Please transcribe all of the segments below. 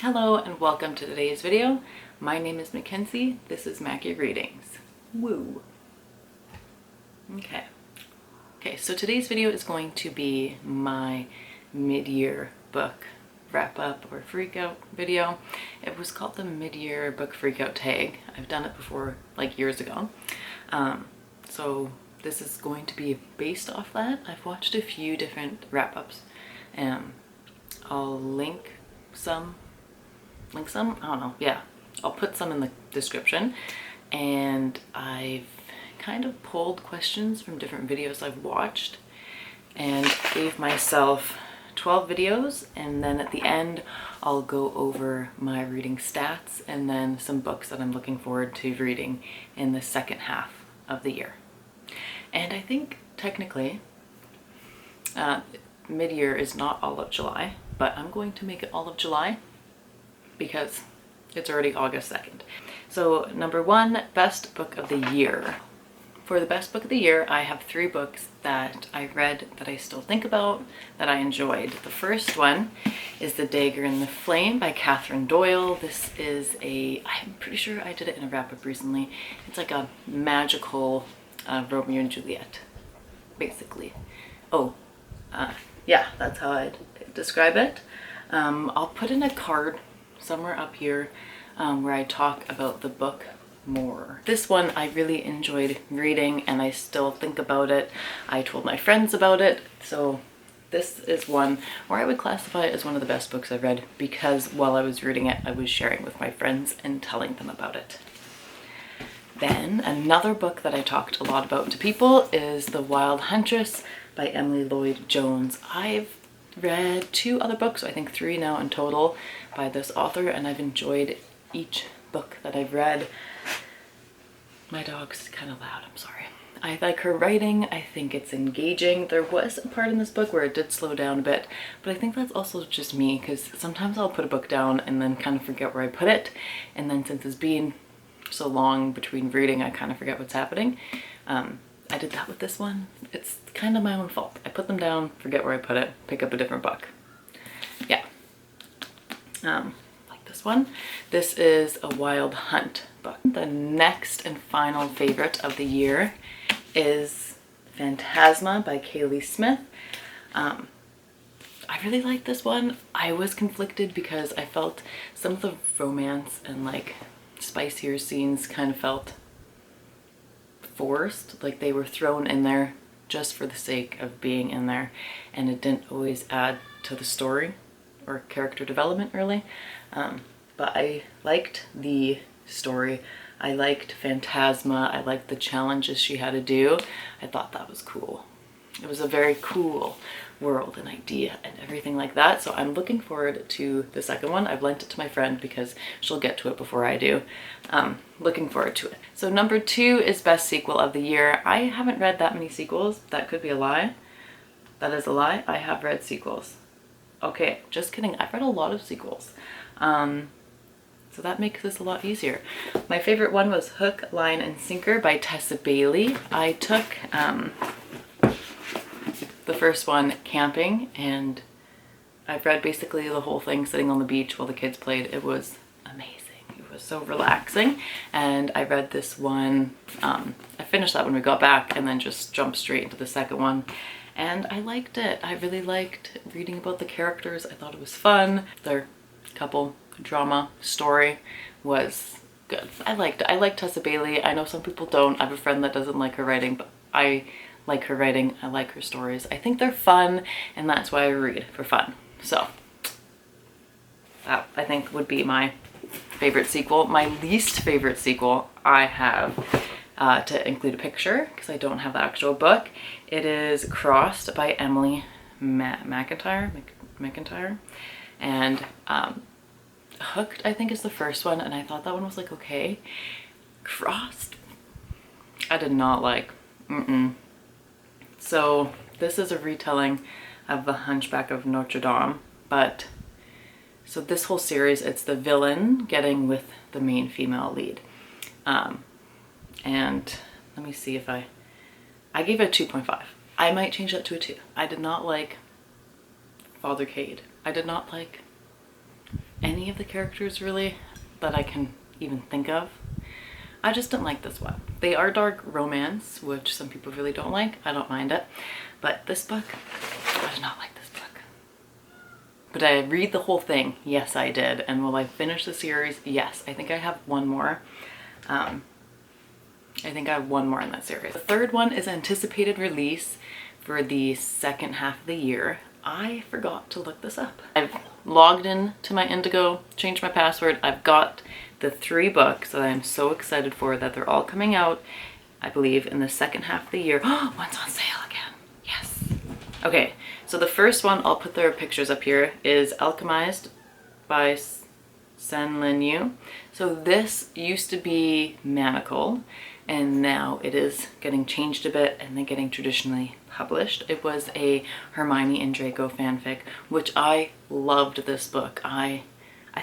Hello and welcome to today's video. My name is Mackenzie. This is Mackie Readings. Woo! Okay, so today's video is going to be my mid-year book wrap-up or freak-out video. It was called the mid-year book freak-out tag. I've done it before, like years ago. So this is going to be based off that. I've watched a few different wrap-ups. I'll link some, I don't know, yeah. I'll put some in the description. And I've kind of pulled questions from different videos I've watched and gave myself 12 videos, and then at the end I'll go over my reading stats and then some books that I'm looking forward to reading in the second half of the year. And I think technically mid-year is not all of July, but I'm going to make it all of July because it's already August 2nd. So number one, best book of the year. For the best book of the year, I have 3 books that I read that I still think about, that I enjoyed. The first one is The Dagger in the Flame by Catherine Doyle. This is I'm pretty sure I did it in a wrap-up recently. It's like a magical Romeo and Juliet, basically. Yeah, that's how I'd describe it. I'll put in a card somewhere up here where I talk about the book more. This one I really enjoyed reading and I still think about it. I told my friends about it, so this is one where I would classify it as one of the best books I've read because while I was reading it I was sharing with my friends and telling them about it. Then another book that I talked a lot about to people is The Wild Huntress by Emily Lloyd Jones. I've read 2 other books, I think 3 now in total, by this author, and I've enjoyed each book that I've read. My dog's kind of loud, I'm sorry. I like her writing, I think it's engaging. There was a part in this book where it did slow down a bit, but I think that's also just me because sometimes I'll put a book down and then kind of forget where I put it, and then since it's been so long between reading I kind of forget what's happening. I did that with this one. It's kind of my own fault. I put them down, forget where I put it, pick up a different book. Yeah. Like this one. This is a Wild Hunt book. The next and final favorite of the year is Phantasma by Kaylee Smith. I really like this one. I was conflicted because I felt some of the romance and like spicier scenes kind of felt forced, like they were thrown in there just for the sake of being in there, and it didn't always add to the story or character development really. But I liked the story. I liked Phantasma. I liked the challenges she had to do. I thought that was cool. It was a very cool world and idea and everything like that. So I'm looking forward to the second one. I've lent it to my friend because she'll get to it before I do. Looking forward to it. So number 2 is best sequel of the year. I haven't read that many sequels. That could be a lie. That is a lie. I have read sequels. Okay, just kidding. I've read a lot of sequels. So that makes this a lot easier. My favorite one was Hook, Line, and Sinker by Tessa Bailey. I took the first one camping and I've read basically the whole thing sitting on the beach while the kids played. It was amazing. It was so relaxing. And I read this one, I finished that when we got back and then just jumped straight into the second one. And I liked it. I really liked reading about the characters. I thought it was fun. Their couple drama story was good. I liked it. I like Tessa Bailey. I know some people don't. I have a friend that doesn't like her writing, but I like her writing. I like her stories. I think they're fun, and that's why I read, for fun. So that I think would be my favorite sequel. My least favorite sequel I have to include a picture because I don't have the actual book. It is Crossed by Emily McIntyre, and Hooked I think is the first one, and I thought that one was like okay. Crossed I did not like. So this is a retelling of The Hunchback of Notre Dame, but so this whole series, it's the villain getting with the main female lead. And let me see if I gave it a 2.5. I might change that to a 2. I did not like Father Cade. I did not like any of the characters really that I can even think of. I just didn't like this one. They are dark romance, which some people really don't like. I don't mind it. But this book, I did not like this book. But I read the whole thing. Yes, I did. And will I finish the series? Yes. I think I have one more. I think I have one more in that series. The third one is anticipated release for the second half of the year. I forgot to look this up. I've logged in to my Indigo, changed my password. I've got the 3 books that I'm so excited for, that they're all coming out, I believe, in the second half of the year. Oh, one's on sale again. Yes. Okay, so the first one, I'll put their pictures up here, is Alchemized by Sen Lin Yu. So this used to be Manacle, and now it is getting changed a bit and then getting traditionally published. It was a Hermione and Draco fanfic, which I loved this book. I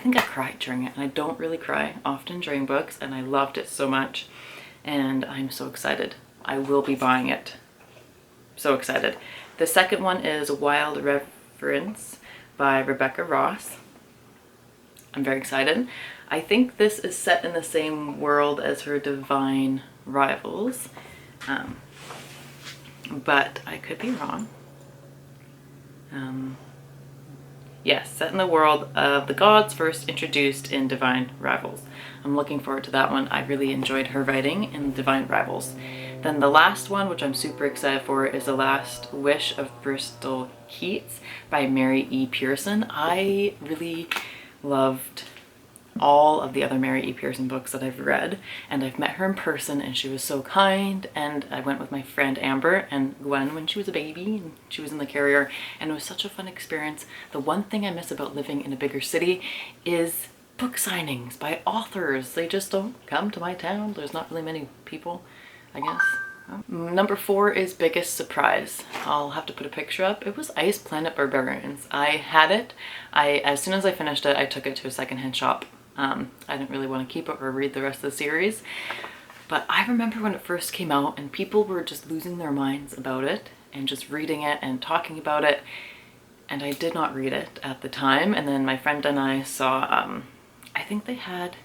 think I cried during it, and I don't really cry often during books, and I loved it so much, and I'm so excited. I will be buying it. So excited. The second one is Wild Reverence by Rebecca Ross. I'm very excited. I think this is set in the same world as her Divine Rivals, but I could be wrong. Yes, set in the world of the gods first introduced in Divine Rivals. I'm looking forward to that one. I really enjoyed her writing in Divine Rivals. Then the last one, which I'm super excited for, is The Last Wish of Bristol Keats by Mary E. Pearson. I really loved all of the other Mary E. Pearson books that I've read, and I've met her in person, and she was so kind. And I went with my friend Amber and Gwen when she was a baby, and she was in the carrier, and it was such a fun experience. The one thing I miss about living in a bigger city is book signings by authors. They just don't come to my town. There's not really many people, I guess. Number 4 is Biggest Surprise. I'll have to put a picture up. It was Ice Planet Barbarians. I had it. As soon as I finished it, I took it to a secondhand shop. I didn't really want to keep it or read the rest of the series, but I remember when it first came out and people were just losing their minds about it and just reading it and talking about it, and I did not read it at the time. And then my friend and I saw, I think they had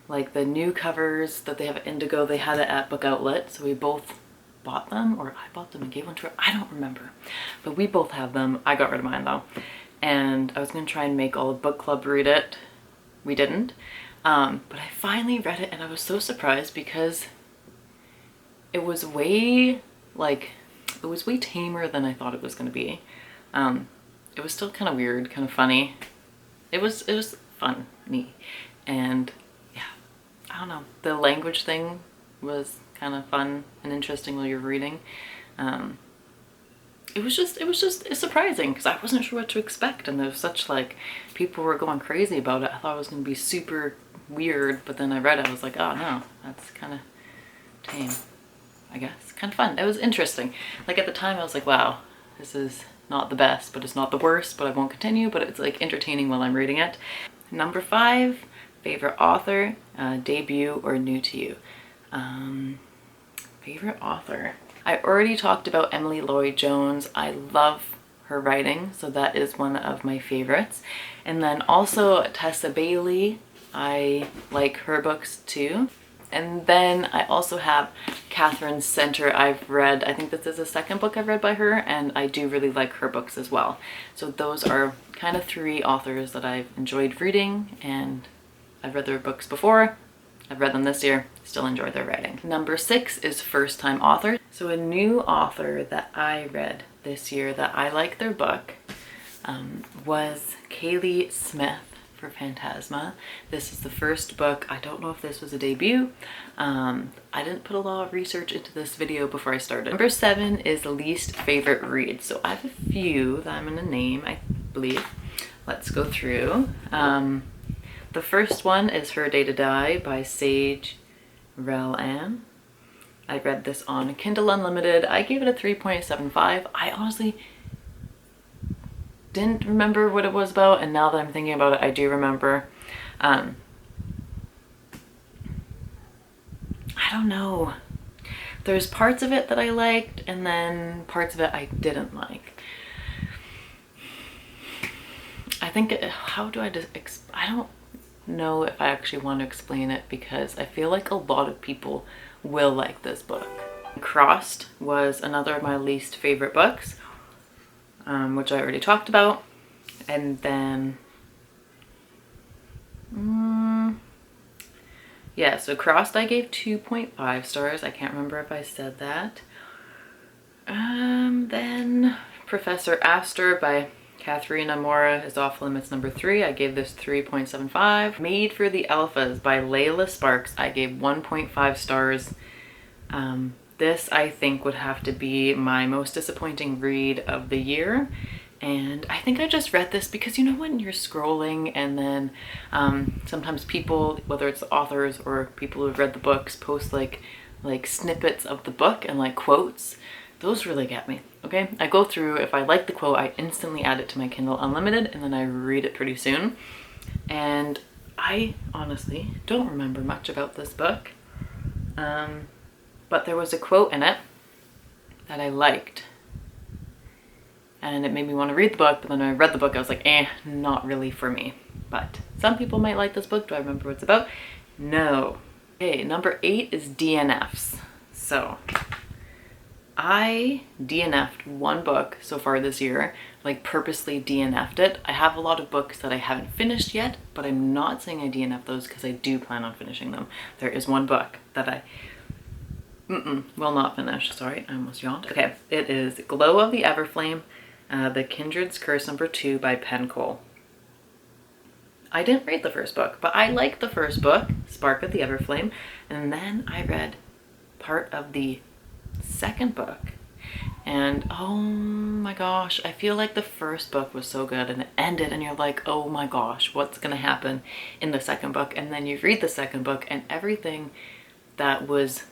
like the new covers that they have at Indigo. They had it at Book Outlet, so we both bought them, or I bought them and gave one to her. I don't remember, but we both have them. I got rid of mine though, and I was gonna try and make all of book club read it. We didn't, but I finally read it, and I was so surprised because it was way tamer than I thought it was going to be. It was still kind of weird, kind of funny. It was fun, neat, and yeah, I don't know. The language thing was kind of fun and interesting while you're reading. It was just surprising because I wasn't sure what to expect, and there was such people were going crazy about it. I thought it was going to be super weird, but then I read it, I was like, oh no, that's kind of tame, I guess. Kind of fun. It was interesting. Like at the time I was like, wow, this is not the best, but it's not the worst, but I won't continue, but it's like entertaining while I'm reading it. Number 5, favorite author, debut or new to you. Favorite author. I already talked about Emily Lloyd-Jones. I love her writing, so that is one of my favorites. And then also Tessa Bailey. I like her books too. And then I also have Catherine Center. I've read, I think this is the second book I've read by her, and I do really like her books as well. So those are kind of 3 authors that I've enjoyed reading, and I've read their books before. I've read them this year, still enjoy their writing. Number 6 is first time author. So a new author that I read this year that I like their book was Kaylee Smith for Phantasma. This is the first book. I don't know if this was a debut. I didn't put a lot of research into this video before I started. Number 7 is least favorite read. So I have a few that I'm gonna name, I believe. Let's go through. The first one is Her Day to Die by Sage Rel-Ann. I read this on Kindle Unlimited. I gave it a 3.75. I honestly didn't remember what it was about, and now that I'm thinking about it, I do remember. I don't know. There's parts of it that I liked, and then parts of it I didn't like. I think, how do I I don't know if I actually want to explain it, because I feel like a lot of people will like this book. Crossed was another of my least favorite books, which I already talked about. And then, yeah, so Crossed I gave 2.5 stars. I can't remember if I said that. Then Professor Astor by Katharina Mora is off limits number 3. I gave this 3.75. Made for the Alphas by Layla Sparks. I gave 1.5 stars. This I think would have to be my most disappointing read of the year. And I think I just read this because, you know, when you're scrolling and then sometimes people, whether it's authors or people who've read the books, post like snippets of the book and like quotes. Those really get me, okay? I go through, if I like the quote, I instantly add it to my Kindle Unlimited and then I read it pretty soon. And I honestly don't remember much about this book. But there was a quote in it that I liked. And it made me want to read the book, but then when I read the book, I was like, not really for me. But some people might like this book. Do I remember what it's about? No. Okay, number 8 is DNFs. So I DNF'd one book so far this year, like purposely DNF'd it. I have a lot of books that I haven't finished yet, but I'm not saying I DNF those because I do plan on finishing them. There is one book that I will not finish. Sorry, I almost yawned. Okay, it is Glow of the Everflame, The Kindred's Curse number 2 by Penn Cole. I didn't read the first book, but I liked the first book, Spark of the Everflame, and then I read part of the second book, and oh my gosh, I feel like the first book was so good and it ended and you're like, oh my gosh, what's gonna happen in the second book? And then you read the second book and everything that was,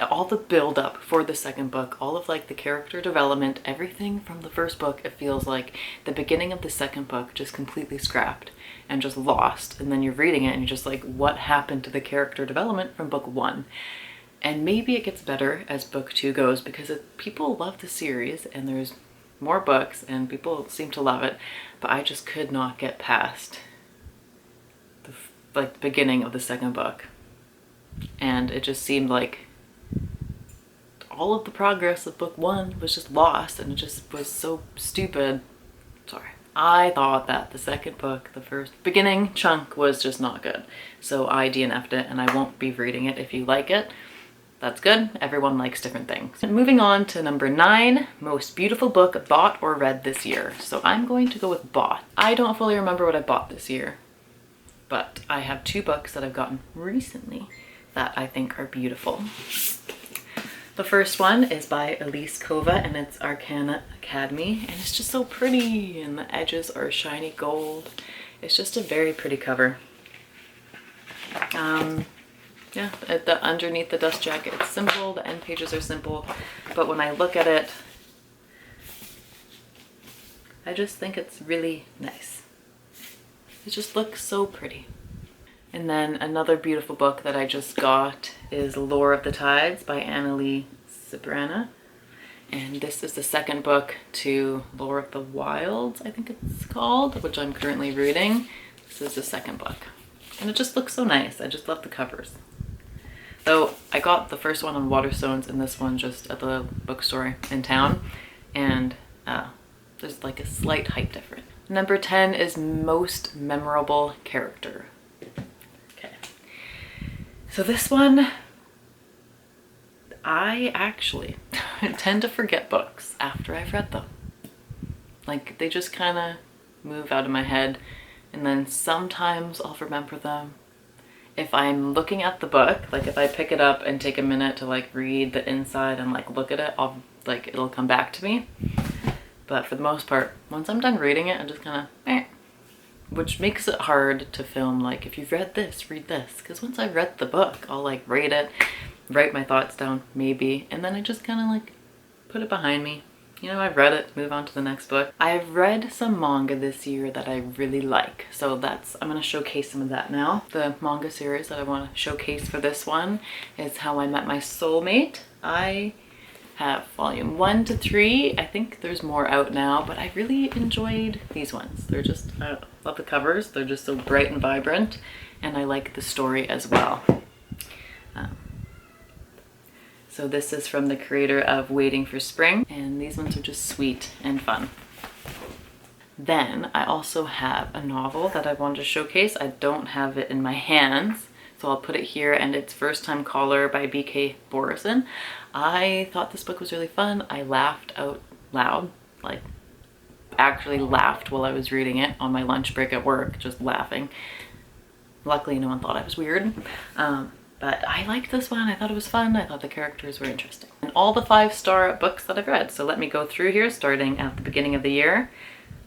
all the build up for the second book, all of like the character development, everything from the first book, it feels like the beginning of the second book just completely scrapped and just lost. And then you're reading it and you're just like, what happened to the character development from book 1? And maybe it gets better as book 2 goes, because people love the series and there's more books and people seem to love it, but I just could not get past the beginning of the second book. And it just seemed like all of the progress of book 1 was just lost, and it just was so stupid. Sorry. I thought that the second book, the first beginning chunk, was just not good. So I DNF'd it and I won't be reading it. If you like it, that's good. Everyone likes different things. And moving on to number 9, most beautiful book bought or read this year. So I'm going to go with bought. I don't fully remember what I bought this year, but I have 2 books that I've gotten recently that I think are beautiful. The first one is by Elise Kova and it's Arcana Academy, and it's just so pretty and the edges are shiny gold. It's just a very pretty cover. Yeah, underneath the dust jacket, it's simple. The end pages are simple, but when I look at it, I just think it's really nice. It just looks so pretty. And then another beautiful book that I just got is Lore of the Tides by Annalee Cibrana. And this is the second book to Lore of the Wilds, I think it's called, which I'm currently reading. This is the second book. And it just looks so nice. I just love the covers. So I got the first one on Waterstones and this one just at the bookstore in town. And there's like a slight height difference. Number 10 is most memorable character. Okay. So this one, I actually tend to forget books after I've read them. Like they just kind of move out of my head, and then sometimes I'll remember them. If I'm looking at the book, like if I pick it up and take a minute to like read the inside and like look at it, it'll come back to me. But for the most part, once I'm done reading it, I'm just kind of which makes it hard to film like, if you've read this, read this. Because once I've read the book, I'll like rate it, write my thoughts down maybe, and then I just kind of like put it behind me. You know, I've read it, move on to the next book. I've read some manga this year that I really like, so I'm gonna showcase some of that now. The manga series that I want to showcase for this one is How I Met My Soulmate. I have volume 1 to 3. I think there's more out now, but I really enjoyed these ones. They're just, I love the covers. They're just so bright and vibrant, and I like the story as well. So this is from the creator of Waiting for Spring, and these ones are just sweet and fun. Then I also have a novel that I wanted to showcase. I don't have it in my hands, so I'll put it here, and it's First Time Caller by B.K. Borison. I thought this book was really fun. I laughed out loud, like actually laughed while I was reading it on my lunch break at work, just laughing. Luckily no one thought I was weird. But I liked this one. I thought it was fun. I thought the characters were interesting. And all the 5-star books that I've read. So let me go through here, starting at the beginning of the year.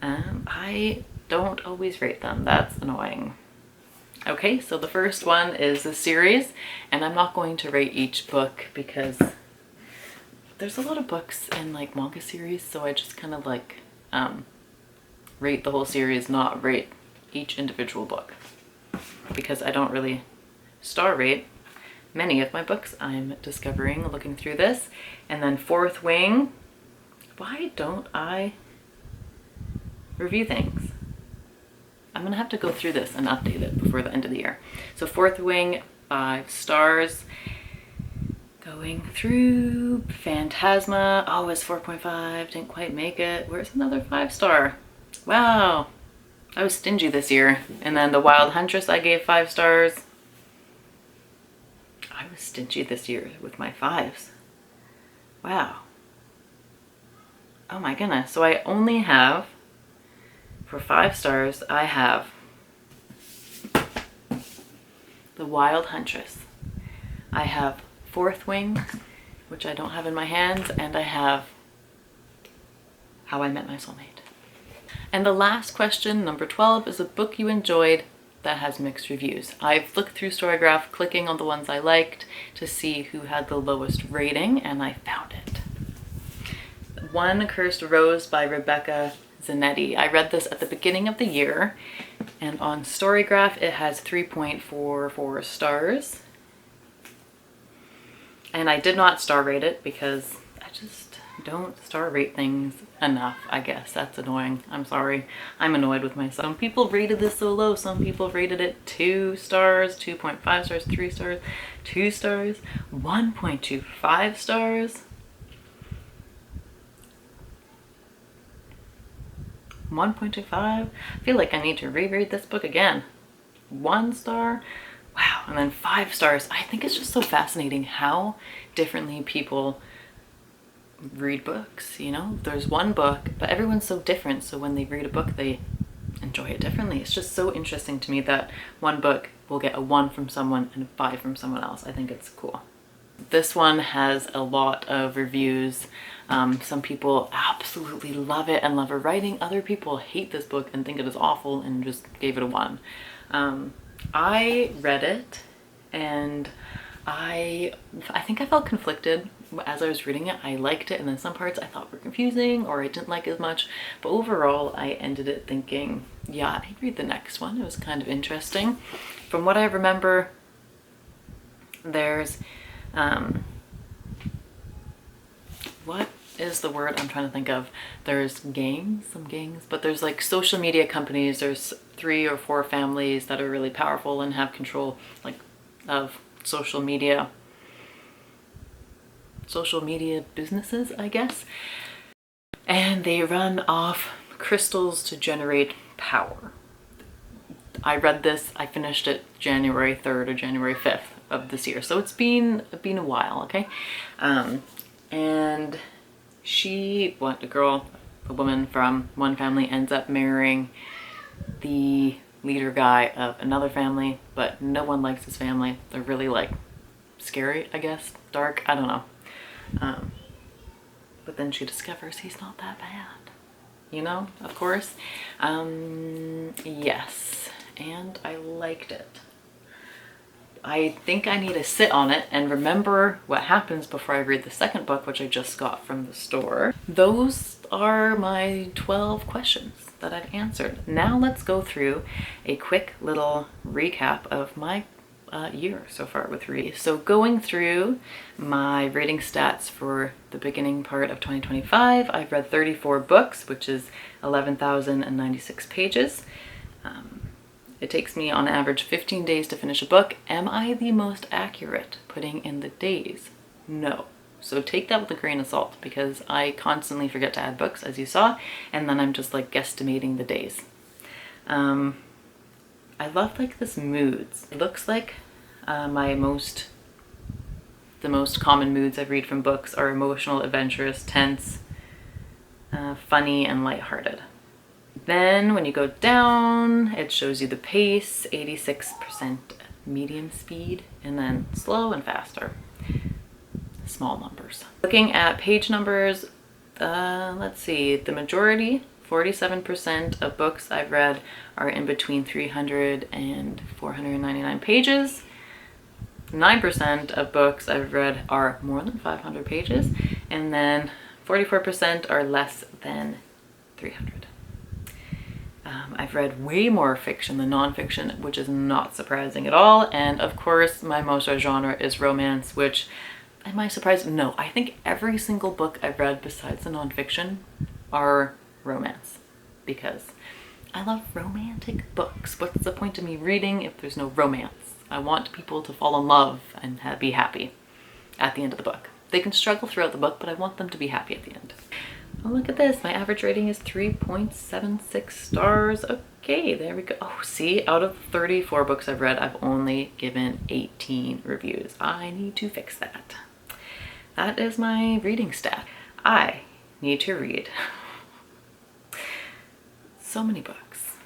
I don't always rate them. That's annoying. Okay, so the first one is a series, and I'm not going to rate each book because there's a lot of books in like manga series, so I just kind of like rate the whole series, not rate each individual book, because I don't really star rate many of my books. I'm discovering looking through this. And then Fourth Wing. Why don't I review things? I'm gonna have to go through this and update it before the end of the year. So Fourth Wing, 5 stars. Going through Phantasma. Oh, it's 4.5. Didn't quite make it. Where's another 5-star? Wow. I was stingy this year. And then The Wild Huntress I gave 5 stars. I was stingy this year with my 5s. Wow. Oh my goodness. So I only have, for 5 stars, I have The Wild Huntress. I have Fourth Wing, which I don't have in my hands, and I have How I Met My Soulmate. And the last question, number 12, is a book you enjoyed that has mixed reviews. I've looked through Storygraph, clicking on the ones I liked to see who had the lowest rating, and I found it. One Cursed Rose by Rebecca Zanetti. I read this at the beginning of the year, and on Storygraph it has 3.44 stars. And I did not star rate it because I just don't star rate things enough, I guess. That's annoying. I'm sorry. I'm annoyed with myself. Some people rated this so low. Some people rated it 2 stars, 2.5 stars, 3 stars, 2 stars, 1.25 stars. 1.25. I feel like I need to reread this book again. 1 star. Wow. And then 5 stars. I think it's just so fascinating how differently people read books, you know? There's one book, but everyone's so different, so when they read a book they enjoy it differently. It's just so interesting to me that one book will get a 1 from someone and a 5 from someone else. I think it's cool. This one has a lot of reviews. Some people absolutely love it and love her writing. Other people hate this book and think it is awful and just gave it a 1. I read it and I think I felt conflicted as I was reading it. I liked it, and then some parts I thought were confusing or I didn't like as much, but overall I ended it thinking, yeah, I'd read the next one. It was kind of interesting. From what I remember, there's what is the word I'm trying to think of? There's some gangs, but there's like social media companies. There's 3 or 4 families that are really powerful and have control like of social media businesses, I guess. And they run off crystals to generate power. I read this, I finished it January 3rd or January 5th of this year. So it's been a while, okay? And a woman from one family ends up marrying the leader guy of another family, but no one likes his family. They're really like scary, I guess, dark, I don't know. But then she discovers he's not that bad, you know, of course. Yes, and I liked it. I think I need to sit on it and remember what happens before I read the second book, which I just got from the store. Those are my 12 questions that I've answered. Now let's go through a quick little recap of my year so far with reading. So going through my reading stats for the beginning part of 2025, I've read 34 books, which is 11,096 pages. It takes me on average 15 days to finish a book. Am I the most accurate putting in the days? No. So take that with a grain of salt, because I constantly forget to add books, as you saw, and then I'm just like guesstimating the days. I love like this moods. It looks like the most common moods I read from books are emotional, adventurous, tense, funny, and lighthearted. Then when you go down, it shows you the pace, 86% medium speed, and then slow and faster. Small numbers. Looking at page numbers, let's see, the majority, 47% of books I've read are in between 300 and 499 pages. 9% of books I've read are more than 500 pages, and then 44% are less than 300. I've read way more fiction than nonfiction, which is not surprising at all. And of course, my most read genre is romance, which, am I surprised? No, I think every single book I've read besides the nonfiction are romance, because I love romantic books. What's the point of me reading if there's no romance? I want people to fall in love and be happy at the end of the book. They can struggle throughout the book, but I want them to be happy at the end. Oh, look at this. My average rating is 3.76 stars. Okay, there we go. Oh, see, out of 34 books I've read, I've only given 18 reviews. I need to fix that. That is my reading stat. I need to read so many books.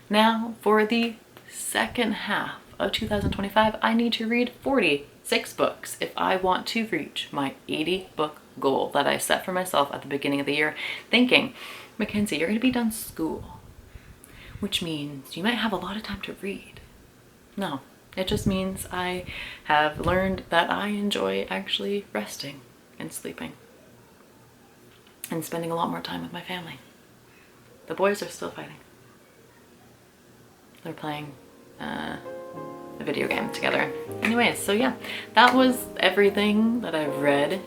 Now, for the second half of 2025, I need to read 46 books if I want to reach my 80 book goal that I set for myself at the beginning of the year, thinking, Mackenzie, you're going to be done school, which means you might have a lot of time to read. No, it just means I have learned that I enjoy actually resting and sleeping and spending a lot more time with my family. The boys are still fighting. They're playing a video game together. Anyways, so yeah, that was everything that I've read